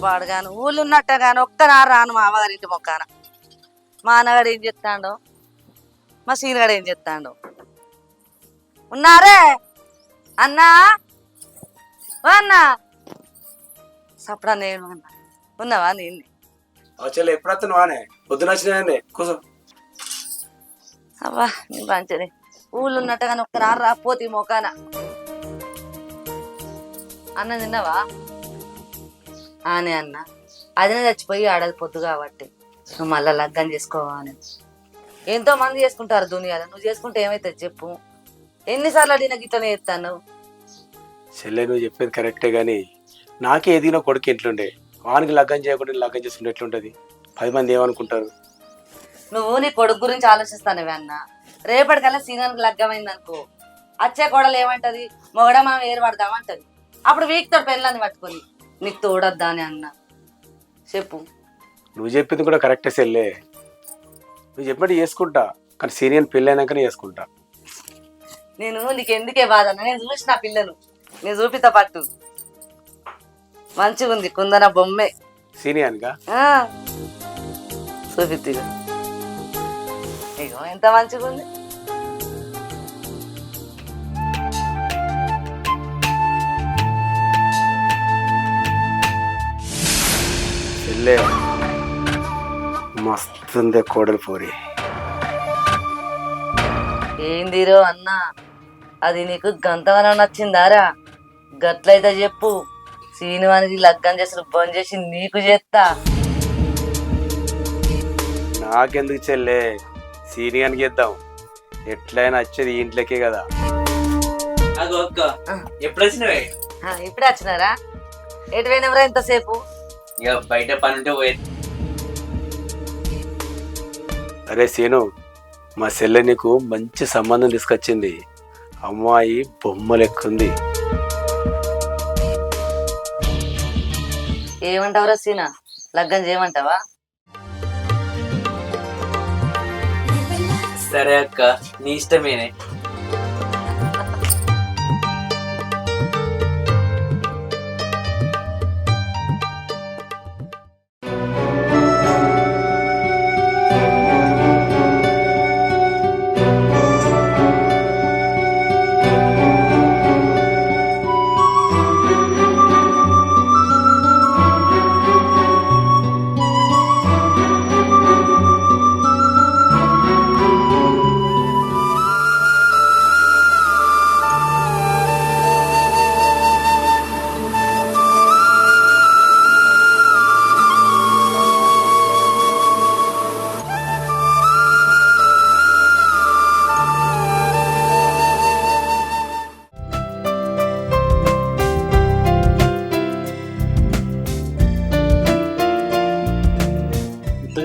పాడుగాను ఊళ్ళు ఉన్నట్ట గాని ఒక్కనారు రాను మా అమ్మగారింటి మొక్కాన. మా అన్నగాడు ఏం చెప్తాడో, మా సీనగాడు ఏం చెప్తాడో. ఉన్నారే అన్నా, ఓ అన్నా సప్పుడా నేను అన్నా. ఉన్నావా నేను చెల్లె ఎప్పుడు వానే పొద్దున వచ్చినాయండి కూర్చో. అవ్వా నీ మంచిది. ఊళ్ళు ఉన్నట్ట కానీ ఒక్కనారు రాపోతే మొక్కాన. అన్న తిన్నావా? ఆనే అన్న అదినే చచ్చిపోయి ఆడది పొద్దు కాబట్టి నువ్వు మళ్ళా లగ్గం చేసుకోవాలి. ఎంతో మంది చేసుకుంటారు దునియాలో, నువ్వు చేసుకుంటే ఏమైతుంది చెప్పు? ఎన్నిసార్లు అడిగిన గిట్లనే చేస్తాను. చెల్లె నువ్వు చెప్పేది కరెక్టే గాని నాకే ఏదినో కొడుకు ఎట్లుండే, వానికి లగ్గం చేయకుండా లగ్గం చేస్తుంటే ఎట్లుంటది? 10 మంది ఏమనుకుంటారు? నువ్వు నీ కొడుకు గురించి ఆలోచిస్తానవే అన్న. రేపటికల్లా సీనానికి లగ్గమైంది అనుకో, అచ్చే కోడలు ఏమంటది? మొగడ మనం ఏర్పడదామంటది. అప్పుడు వీక్తో పెళ్ళని పట్టుకొని నీకు తోడొద్దా అని అన్న. చెప్పు. నువ్వు చెప్పింది కూడా కరెక్టే చెల్లె, నువ్వు చెప్పినట్టు చేసుకుంటా, కానీ సీనియర్ పెళ్ళి అయినాకనే చేసుకుంటా. నేను నీకు ఎందుకే బాధ అన్న, నేను చూసిన పిల్లను, నేను చూపిత పట్టు మంచిగా ఉంది. కుందన బొమ్మే సీనియర్గా చూపిద్దిగా. ఇగో ఎంత మంచిగా ఉంది. చెల్లె మస్తుంది కోడలు పోరి. ఏందిరో అన్న, అది నీకు గంతవనం నచ్చిందారా? గట్లయితే చెప్పు, సీనివానికి లగ్గం చేసి బంద్ చేసి నీకు చేస్తా. నాకెందుకు చెల్లె, సీనియర్కి చేద్దాం. ఎట్లయినా వచ్చేది ఈ ఇంట్లోకే కదా. ఎప్పుడు వచ్చినవే? ఇప్పుడే వచ్చినారా? ఎటు పోయినవరా ఇంతసేపు? ఇక బయట పని ఉంటే పోయి. అరే సీను, మా చెల్లె నీకు మంచి సంబంధం తీసుకొచ్చింది. అమ్మాయి బొమ్మ లెక్కుంది. ఏమంటావురా సీనా, లగ్గం చేయమంటావా? సరే అక్క, నీ ఇష్టమేనే.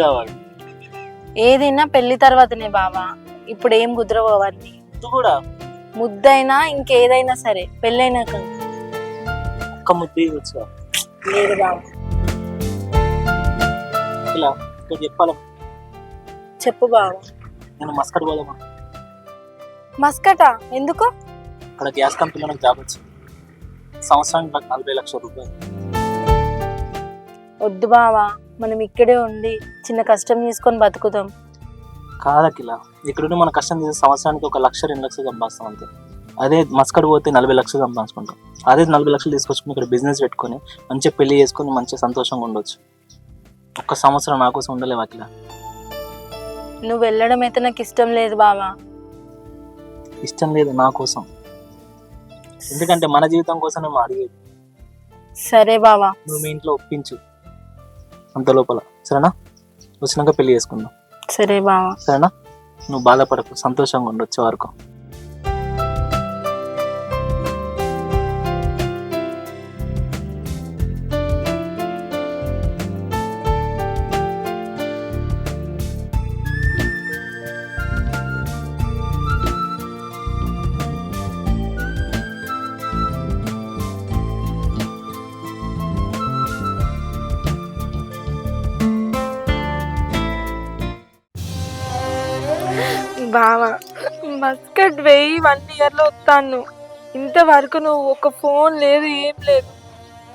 కావాలి ఏదైనా పెళ్లి తర్వాతనే బావా, ఇప్పుడు ఏం కుదరవన్నీ. కూడా ముద్దైనా ఇంకేదైనా సరే పెళ్ళైనాక. ఒక్క ముద్దు వచ్చా లేదు బావ. ఇలా ఇక్కడ చెప్పాలా? చెప్పు బావ. నేను మస్కట్ పోదామా? మస్కటా? ఎందుకు? అక్కడ గ్యాస్ కంపెనీలో నాకు జాబ్ వచ్చింది. సంవత్సరానికి నాకు 40 లక్షల రూపాయలు. వద్దు బావా, మనం ఇక్కడే ఉండి చిన్న కష్టం చేసుకొని బతుకుదాం. కాదకిలా, ఇక్కడుండి మన కష్టం చేసే సంవత్సరానికి 1 లక్ష 2 లక్షలు సంపాదిస్తాం అంతే. అదే మస్కట్ పోతే 40 లక్షలు సంపాదించుకుంటాం. అదే 40 లక్షలు తీసుకొచ్చుకుని ఇక్కడ బిజినెస్ పెట్టుకొని మంచిగా పెళ్లి చేసుకుని మంచిగా సంతోషంగా ఉండొచ్చు. 1 సంవత్సరం నా కోసం ఉండలేవు అఖిల. నువ్వు వెళ్ళడం అయితే నాకు ఇష్టం లేదు బావా. ఇష్టం లేదు నా కోసం, ఎందుకంటే మన జీవితం కోసం మేము అడిగేది. సరే బావా, నువ్వు మీ ఇంట్లో ఒప్పించు అంత లోపల, సరేనా? వచ్చినాక పెళ్లి చేసుకుందాం. సరే బావా. సరేనా? నువ్వు బాధపడకు, సంతోషంగా ఉండు వచ్చే వరకు. బావా, మస్కట్ వెయ్యి 1 ఇయర్లో వస్తాను. ఇంతవరకు నువ్వు ఒక ఫోన్ లేదు, ఏం లేదు.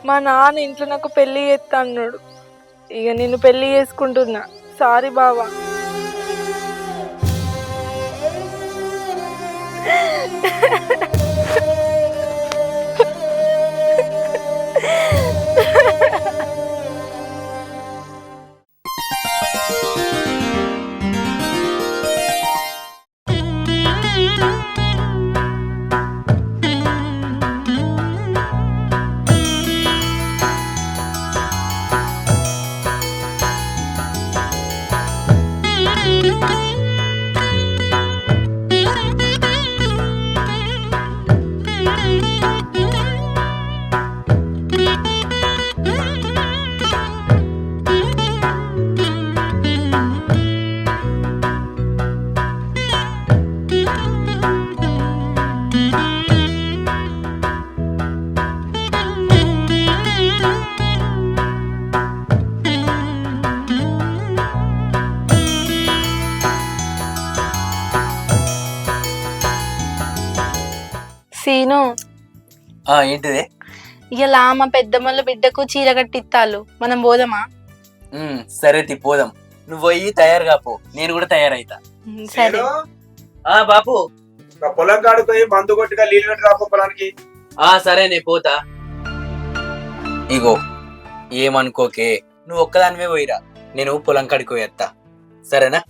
మా నాన్న ఇంట్లో నాకు పెళ్లి చేస్తా అన్నాడు. ఇక నేను పెళ్లి చేసుకుంటున్నా. సారీ బావా. సీను, ఏంటిది? ఇలా మా పెద్దమ్మల బిడ్డకు చీర కట్టిత్తాలు, మనం పోదామా? సరే పోదాం. నువ్వు పోయి తయారుగా పో, నేను కూడా తయారైతా. సరే. బాపు పొలం కాడిపోయి మందు కొట్టుగా నీళ్ళు పెట్టి రాపో పొలానికి. సరే నేను పోతా. ఇగో ఏమనుకోకే, నువ్వు ఒక్కదానివే పోయిరా, నేను పొలం కాడికి పోయేస్తా. సరేనా?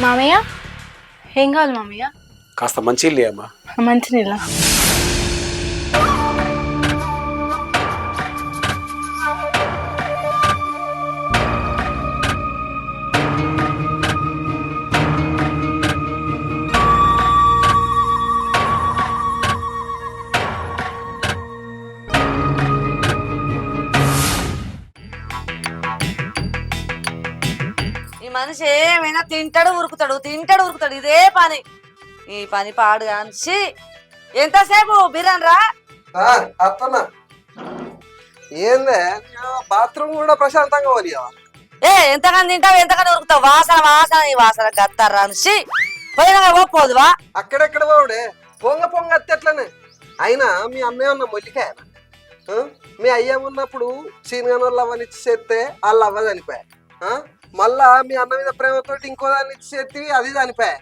మామయ్య, ఏం కావాలి మామయ్య? కాస్త మంచి ఇల్లు అమ్మా. మంచినీళ్ళ. మనిషి ఏమైనా తింటాడు ఉరుకుతాడు, తింటాడు ఉరుకుతాడు, ఇదే పని. ఈ పని పాడు కానిసి ఎంతసేపు బిర్యానీ రా. అత్తనా ఏందే, బాత్రూమ్ కూడా ప్రశాంతంగా పోనీయవా? ఎంతగానో తింటావు, ఎంతగానో ఉరుకుతావు. వాసన వాసన ఈ వాసన గత్తారా అనేసి పోయినా పోదువా? అక్కడెక్కడ పోవుడే, పొంగ పొంగ అత్తెట్లనే. అయినా మీ అన్నయ్య ఉన్న మొల్లికాయ, మీ అయ్య ఉన్నప్పుడు సీనియర్ వాళ్ళు అవ్వనిచ్చి చేస్తే వాళ్ళు అవ్వ చనిపోయా. మళ్ళా మీ అన్న మీద ప్రేమతోటి ఇంకో దాన్ని ఇచ్చి చేస్తే అది చనిపోయా.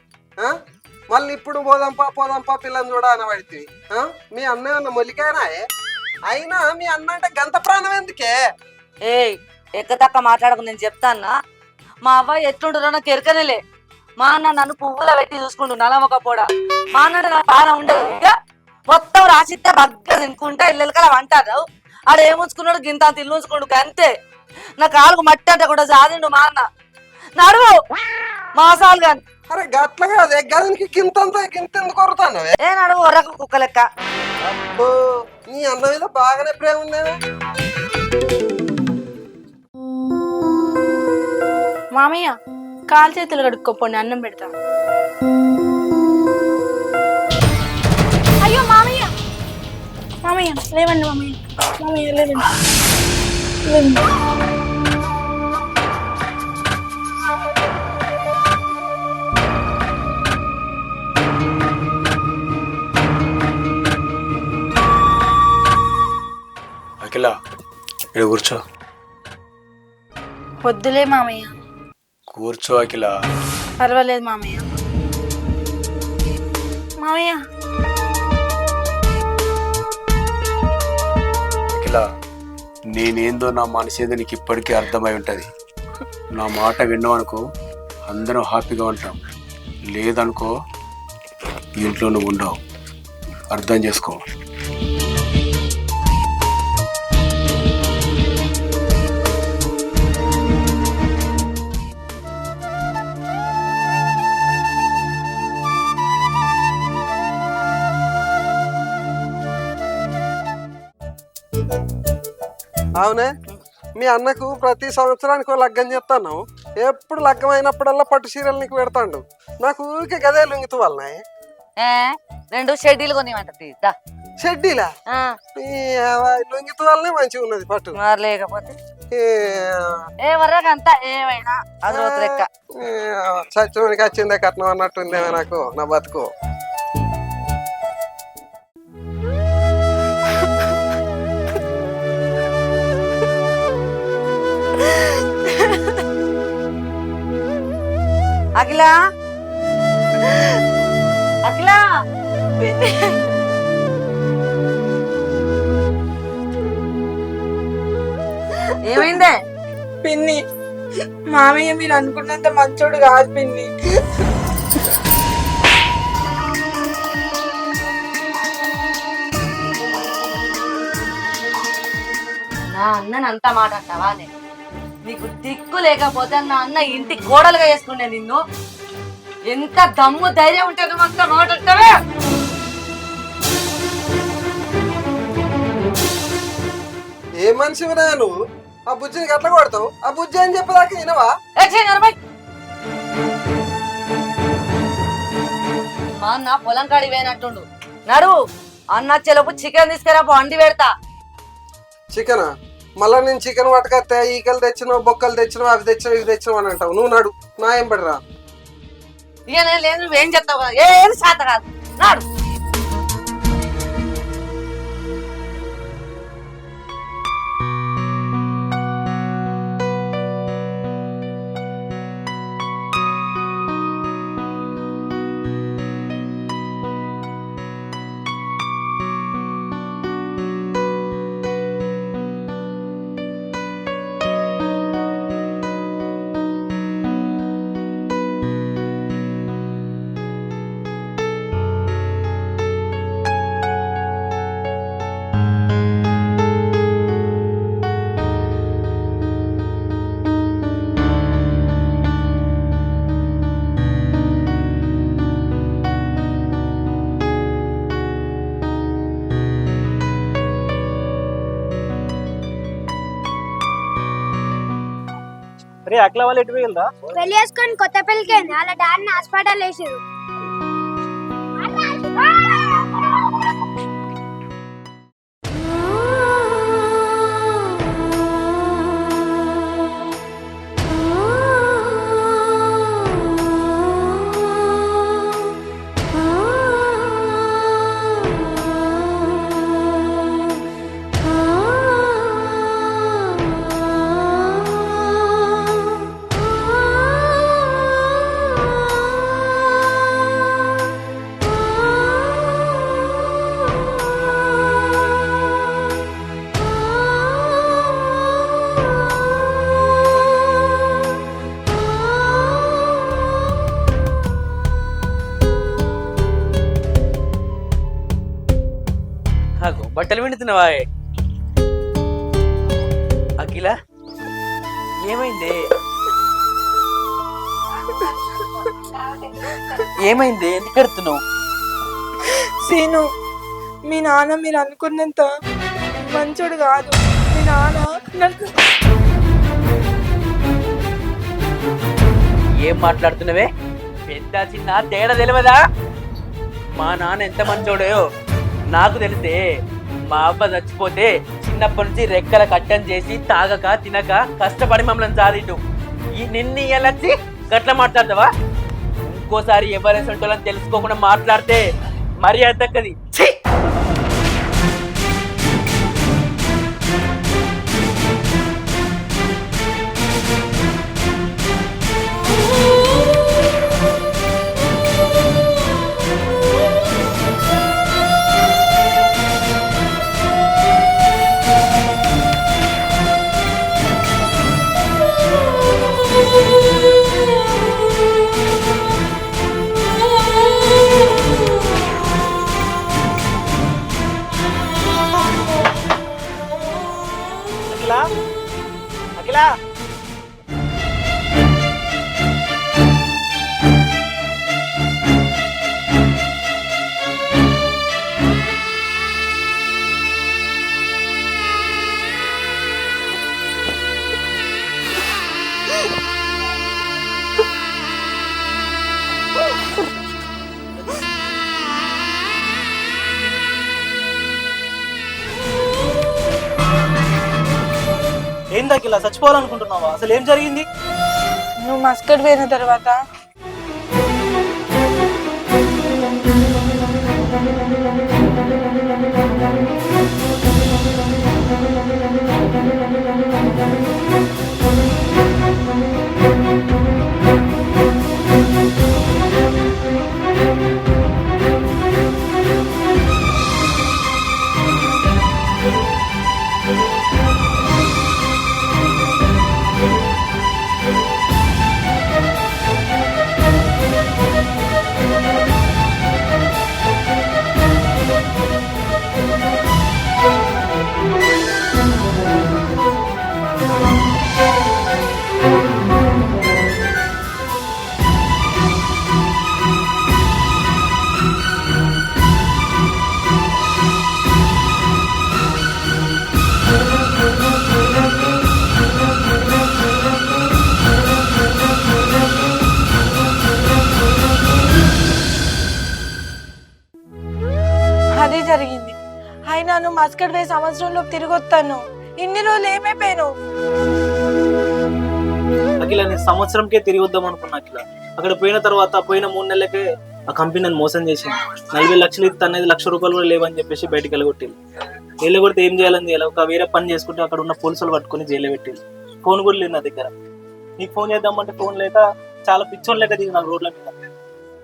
మళ్ళీ ఇప్పుడు పోదాంపా పిల్లని చూడ అనబడితే మీ అన్నయ్య ఉన్న మొల్లికాయనాయే. అయినా మీ అన్న అంటే గంత ప్రాణం ఎందుకే? ఎక్కదక్క మాట్లాడకు, నేను చెప్తాన్నా. మా అవ్వ ఎట్లుంటుందో నాకు ఎరకనేలే. మా అన్న నన్ను పువ్వుల పెట్టి చూసుకుంటు నలమొకపోడా. మా అన్న నా ప్రాణం ఉండదు. ఇక మొత్తం రాసిస్తే బగ్గ తినుకుంటా ఇల్లెలకల అంటారు. ఆడ ఏముంచుకున్నాడు, గింత ఇల్లు ఉంచుకోండు అంతే. నా కాలుకు మట్టి అంట కూడా జాదిండు మా అన్న. నడువు మాసాలు గాని. అరే గట్ల కాదే, గదికి గింతంతా గింతెందుకు కొరుతానవే? నడువు ఒర్రకు కుక్క లెక్క. నీ అన్న మీద బాగానే ప్రేమ ఉందేవే. మామయ్య, కాలు చేతులు కడుక్కోపోండి, అన్నం పెడతా. అయ్యో మామయ్య, మామయ్య లేవండి, మామయ్య మామయ్య లేవండి. అఖిల ఇక్కడ కూర్చో. వద్దులే మామయ్య. కూర్చో అఖిల. పర్వాలేదు మామయ్య. మామయ్య అఖిల, నేనేందో నా మనసేదో నీకు ఇప్పటికీ అర్థమై ఉంటది. నా మాట విన్నావు అనుకో అందరం హ్యాపీగా ఉంటాం, లేదనుకో ఈ ఇంట్లో నువ్వు ఉండవు, అర్థం చేసుకో. అవునే, మీ అన్నకు ప్రతి సంవత్సరానికి లగ్గం చెప్తాను. ఎప్పుడు లగ్గం అయినప్పుడల్లా పట్టు చీరలు నీకు పెడతాడు. నాకు ఊరికే గదే లొంగితూ వాళ్ళనే. 2 షెడ్యూల్ కొనివ్వంటది. షెడ్డీలా లొంగితూ వాళ్ళనే మంచిగా ఉన్నది పట్టు. మరి లేకపోతే అంతా ఏమైనా అది రోజు లెక్క. సత్యమనికి వచ్చిందే కట్నం అన్నట్టుందేమో నాకు నా బతుకు. అఖిల, అఖిల, ఏమైందే? పిన్ని, మామయ్య మీరు అనుకున్నంత మంచోడు కాదు పిన్ని. నా అన్నని అంత మాట అంటావా? నీకు దిక్కు లేకపోతే నా అన్న ఇంటి కోడలుగా వేసుకునే నిన్ను. ఎంత దమ్ము ధైర్యం ఉంటే నువ్వు అంత మాట అంటావే? ఏ మనిషివిరా నువ్వు? ఆ బుజ్జిని గట్ల కొడతావు? ఆ బుజ్జి అని చెప్పేదాకా వినవా? మా అన్న పొలం కాడి పోయినట్టుండు. నడు, అన్న చెలపు చికెన్ తీసుకురాపో, అండి పెడతా. చికెనా? మళ్ళా నేను చికెన్ పట్టుకొస్తే ఈకలు తెచ్చినావు, బొక్కలు తెచ్చినావు, అవి తెచ్చినావు, ఇవి తెచ్చినావు అని అంటావు. నువ్వు నడు, నా ఏం పడరా. ఇక నేను లేదు, నువ్వేం చెప్తావు కదా, ఏం శాత కాదు. నాడు. రే అట్లా వాళ్ళు ఎటు పోయిందా? పెళ్లి చేసుకొని కొత్త పెళ్లికి వాళ్ళ డాడీని హాస్పిటల్ వేసారు. బట్టలు పిండుతున్నావా? అఖిల, ఏమైంది? ఏమైంది? ఎందుకు కడుతున్నావు? సీను, మీ నాన్న మీరు అనుకున్నంత మంచోడు కాదు. మీ నాన్న నాకు ఏం మాట్లాడుతున్నావే? పెద్ద చిన్న తేడా తెలియదా? మా నాన్న ఎంత మంచోడో నాకు తెలిసే. మా అబ్బ చచ్చిపోతే చిన్నప్పటి నుంచి రెక్కల కట్టం చేసి తాగక తినక కష్టపడి మమ్మల్ని సాధిండు. ఈ నిన్ను ఎలచ్చి గట్ల మాట్లాడతావా? ఇంకోసారి ఎవరైనా ఉంటుందని తెలుసుకోకుండా మాట్లాడితే మర్యాద దక్కది. అఖిల అఖిల ఏంది అఖిల చచ్చిపోవాలనుకుంటున్నావా? అసలు ఏం జరిగింది? నువ్వు మస్కట్ పోయిన తర్వాత అదే జరిగింది. అయినా నువ్వు మస్కట్ పోయి సంవత్సరంలో తిరిగి వస్తాను. ఇన్ని రోజులు ఏమైపోయాను? అఖిల నేను సంవత్సరంకే తిరిగి వద్దాం అనుకున్నా అఖిల. అక్కడ పోయిన తర్వాత పోయిన 3 నెలలకే ఆ కంపెనీ నన్ను మోసం చేసింది. 40 లక్షలు ఇస్తే అనేది ₹1,00,000 కూడా లేవని చెప్పేసి బయటికి వెళ్ళగొట్టింది. వెళ్ళగొడితే ఏం చేయాలని చేయాలి, ఒక వేరే పని చేసుకుంటే అక్కడ ఉన్న పోలీసులు పట్టుకొని జైల్లో పెట్టింది. ఫోన్ కూడా లేదు నా దగ్గర. నీకు ఫోన్ చేద్దామంటే ఫోన్ లేక చాలా పిచ్చోన్ లేక దిగి నాకు రోడ్ల మీద.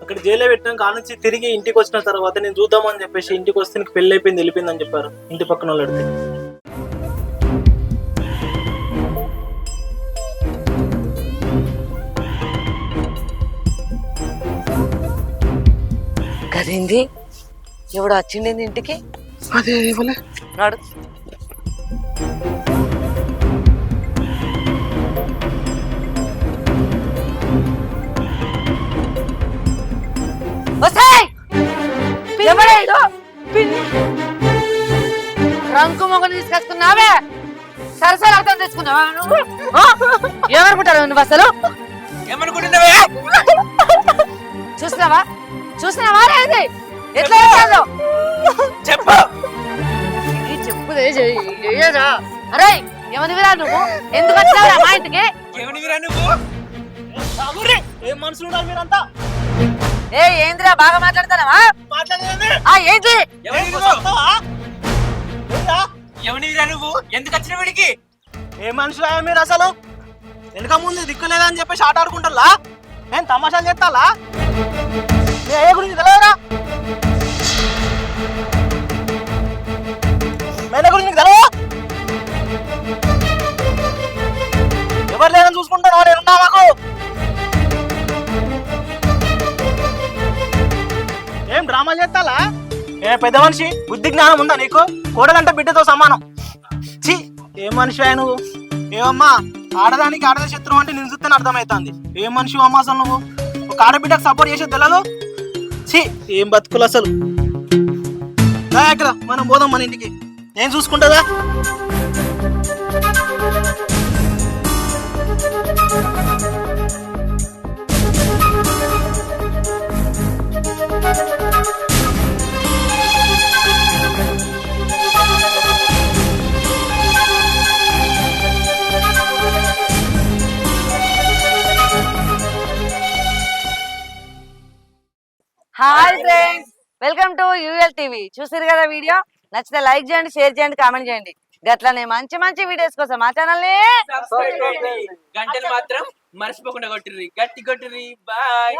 అక్కడ జైల్లో పెట్టినాక ఆ నుంచి తిరిగి ఇంటికి వచ్చిన తర్వాత నేను చూద్దామని చెప్పేసి ఇంటికి వస్తే నీకు పెళ్లి అయిపోయింది, వెళ్ళిపోయింది అని చెప్పారు ఇంటి పక్కన వాళ్ళు అడిగితే. కదేంది ఎవడు వచ్చిండేంది ఇంటికి? అదే ఇవ్వలే. నాడు రంకు మొగలు తీసుకొచ్చుకున్నావే, సరసలు అర్థం తెచ్చుకున్నావా నువ్వు? ఏమనుకుంటారు నువ్వు అసలు? ఏమనుకుంటున్నావే? చూసినావా చూసినావా రేది ఎట్లా చేస్తాదో చెప్పు. చెప్పుదే చెయ్యరా. అరే ఏమనివిరా నువ్వు? ఎందుకు వచ్చినావురా మా ఇంటికి? ఏమనివిరా నువ్వు? ఏం మనుషులు ఉన్నారు మీరంతా? ఏందిరా బాగా మాట్లాడతానవా? ఏంటి ఎవనివిరా నువ్వు? ఎందుకు వచ్చిన వీడికి? ఏ మనుషులు అయ్యా మీరు అసలు? వెనక ముందు దిక్కు లేదని చెప్పేసి ఆట ఆడుకుంటారా? ఏం తమాషాలు చేస్తాలా? మీ అయ్య గురించి తెలియదురా? మేన గురించి నీకు తెలియదు? ఎవరు లేదని చూసుకుంటాను నేనున్నా మాకు. ఏం డ్రామాలు చేస్తాలా? ఏ పెద్ద మనిషి బుద్ధి జ్ఞానం ఉందా నీకు? కోడలంటే బిడ్డతో సమానం. ఛీ ఏం మనిషి అయ్యా నువ్వు? ఏమమ్మా ఆడదానికి ఆడద శత్రువు అంటే నేను చూస్తే అర్థమవుతుంది. ఏం మనిషి అమ్మా అసలు నువ్వు? ఒక ఆడబిడ్డకు సపోర్ట్ చేసే తెలలు? ఛీ ఏం బతుకులు అసలు. ఇక్కడ మనం పోదాం మన ఇంటికి. ఏం చూసుకుంటుందా? Hi friends, welcome to UL TV. చూసారు కదా వీడియో? నచ్చితే లైక్ చేయండి, షేర్ చేయండి, కామెంట్ చేయండి. గట్లనే మంచి మంచి వీడియోస్ కోసం మా ఛానల్ ని గంటలు మాత్రం మర్చిపోకుండా కొట్టిర్రి, గట్టి కొట్టిర్రి. బాయ్.